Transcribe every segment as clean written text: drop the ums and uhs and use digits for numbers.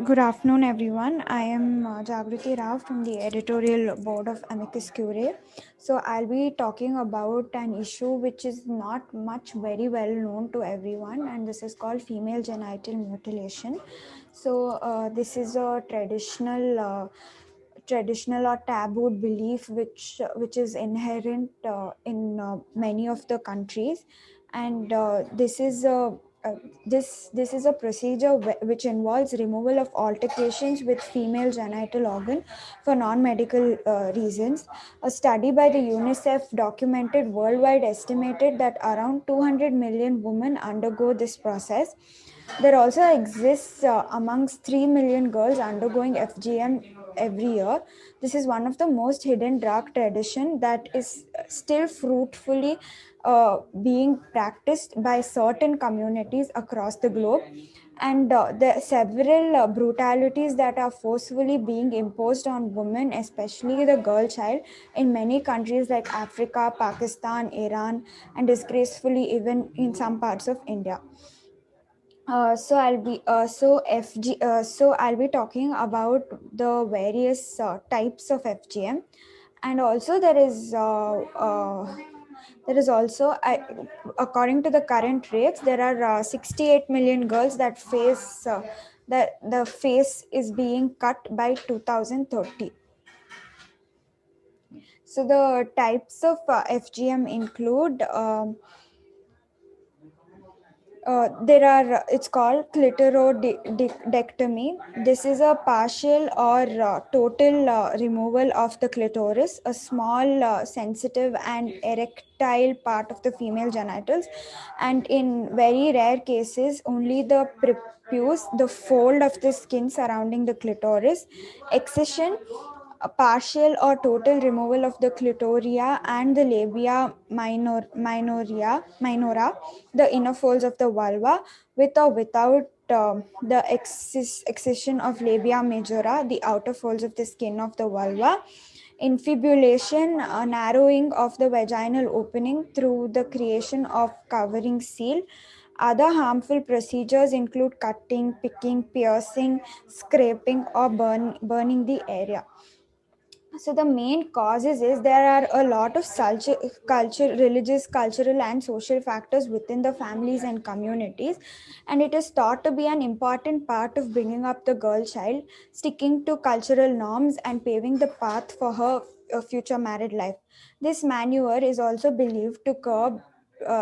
Good afternoon, everyone. I am Jagruthi Rao from the editorial board of Amikus Qriae. So, I'll be talking about an issue which is not much very well known to everyone, and this is called female genital mutilation. So, this is a traditional or taboo belief which is inherent in many of the countries, and uh, this is a procedure which involves removal of altercations with female genital organ for non-medical reasons. A study by the UNICEF documented worldwide estimated that around 200 million women undergo this process. There also exists amongst 3 million girls undergoing FGM every year. This is one of the most hidden dark tradition that is still fruitfully being practiced by certain communities across the globe. And the several brutalities that are forcefully being imposed on women, especially the girl child, in many countries like Africa, Pakistan, Iran, and disgracefully even in some parts of India. So I'll be talking about the various types of FGM, and also there is also according to the current rates, there are 68 million girls that that the face is being cut by 2030. So the types of FGM include. There are It's called clitoridectomy. This is a partial or total removal of the clitoris, a small sensitive and erectile part of the female genitals, and in very rare cases only the prepuce, the fold of the skin surrounding the clitoris. Excision, a partial or total removal of the clitoria and the minora, the inner folds of the vulva, with or without the excision of labia majora, the outer folds of the skin of the vulva. Infibulation, a narrowing of the vaginal opening through the creation of covering seal. Other harmful procedures include cutting, picking, piercing, scraping, or burning the area. So the main causes is there are a lot of religious, cultural, and social factors within the families and communities, and it is thought to be an important part of bringing up the girl child, sticking to cultural norms, and paving the path for her future married life. This maneuver is also believed to curb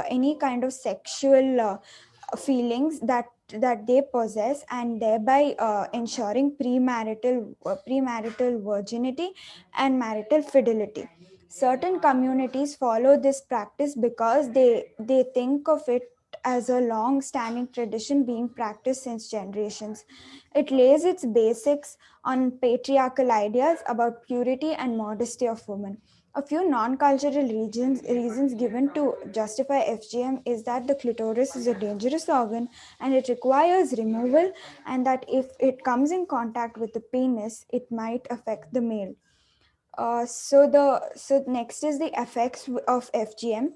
any kind of sexual feelings that they possess, and thereby ensuring premarital virginity and marital fidelity. Certain communities follow this practice because they think of it as a long standing tradition being practiced since generations. It lays its basics on patriarchal ideas about purity and modesty of women. A few non-cultural reasons given to justify FGM is that the clitoris is a dangerous organ and it requires removal, and that if it comes in contact with the penis, it might affect the male. So next is the effects of FGM.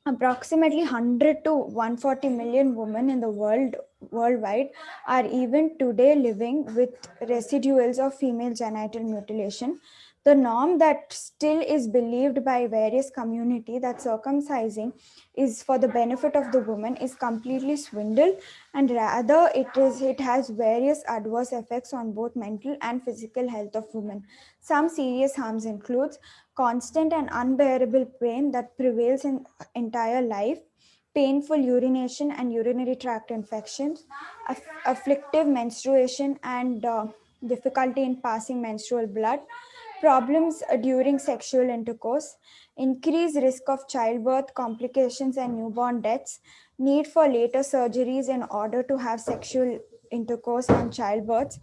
Approximately 100 to 140 million women in the worldwide are even today living with residuals of female genital mutilation. The norm that still is believed by various community that circumcising is for the benefit of the woman is completely swindle, and rather it has various adverse effects on both mental and physical health of women. Some serious harms includes constant and unbearable pain that prevails in entire life, painful urination and urinary tract infections, afflictive menstruation and difficulty in passing menstrual blood, problems during sexual intercourse, increased risk of childbirth complications and newborn deaths, need for later surgeries in order to have sexual intercourse and childbirth,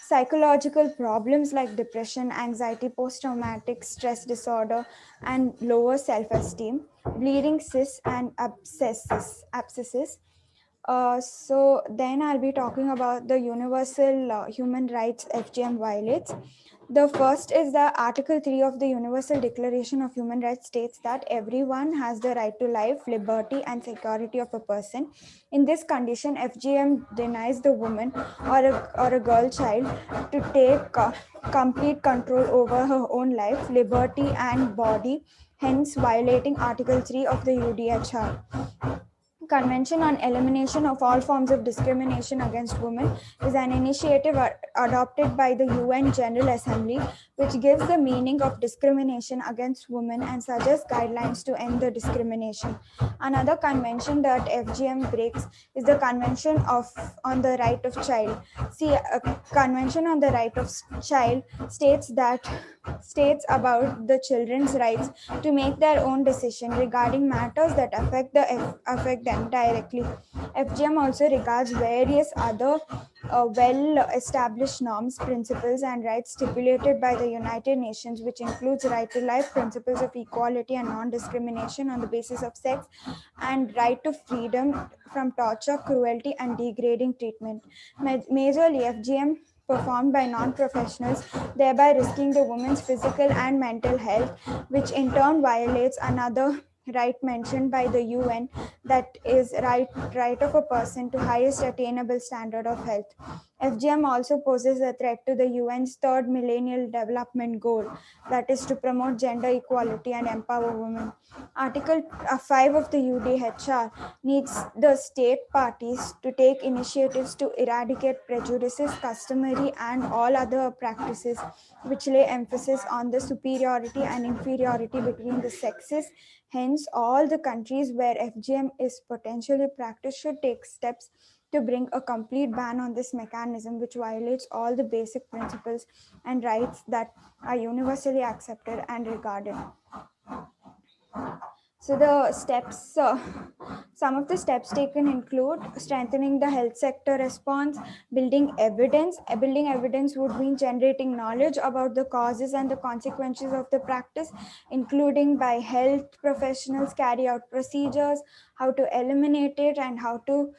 psychological problems like depression, anxiety, post traumatic stress disorder, and lower self esteem, bleeding cysts and abscesses. So then I'll be talking about the universal human rights FGM violates. The first is the Article 3 of the Universal Declaration of Human Rights states that everyone has the right to life, liberty, and security of a person. In this condition, FGM denies the woman or a girl child to take complete control over her own life, liberty, and body, hence violating Article 3 of the UDHR. Convention on Elimination of All Forms of Discrimination Against Women is an initiative adopted by the UN General Assembly, which gives the meaning of discrimination against women and suggests guidelines to end the discrimination. Another convention that FGM breaks is the on the Right of Child. See, a Convention on the Right of Child states about the children's rights to make their own decision regarding matters that affect them directly. FGM also regards various other well-established norms, principles, and rights stipulated by the United Nations, which includes right to life, principles of equality and non-discrimination on the basis of sex, and right to freedom from torture, cruelty, and degrading treatment. Majorly, FGM performed by non-professionals, thereby risking the woman's physical and mental health, which in turn violates another right mentioned by the UN, that is right of a person to highest attainable standard of health. FGM also poses a threat to the UN's third millennial development goal, that is to promote gender equality and empower women. Article 5 of the UDHR needs the state parties to take initiatives to eradicate prejudices, customary, and all other practices which lay emphasis on the superiority and inferiority between the sexes. Hence, all the countries where FGM is potentially practiced should take steps to bring a complete ban on this mechanism, which violates all the basic principles and rights that are universally accepted and regarded. So some of the steps taken include strengthening the health sector response, building evidence. Building evidence would mean generating knowledge about the causes and the consequences of the practice, including by health professionals carry out procedures, how to eliminate it, and how to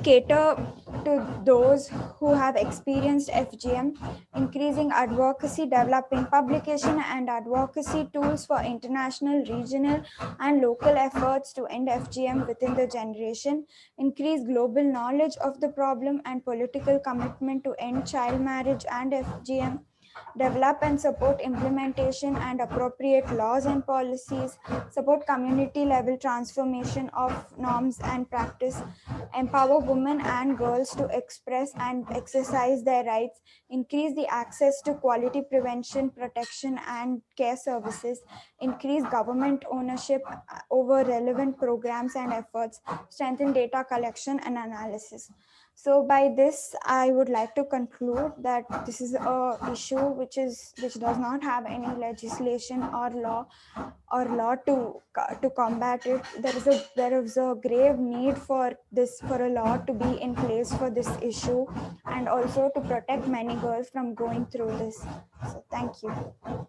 cater to those who have experienced FGM, increasing advocacy, developing publication and advocacy tools for international, regional, and local efforts to end FGM within the generation, increase global knowledge of the problem and political commitment to end child marriage and FGM, develop and support implementation and appropriate laws and policies, support community level transformation of norms and practice, empower women and girls to express and exercise their rights, increase the access to quality prevention, protection, and care services, increase government ownership over relevant programs and efforts, strengthen data collection and analysis. So by this, I would like to conclude that this is a issue which does not have any legislation or law to combat it. There is a grave need for a law to be in place for this issue, and also to protect many girls from going through this. So thank you.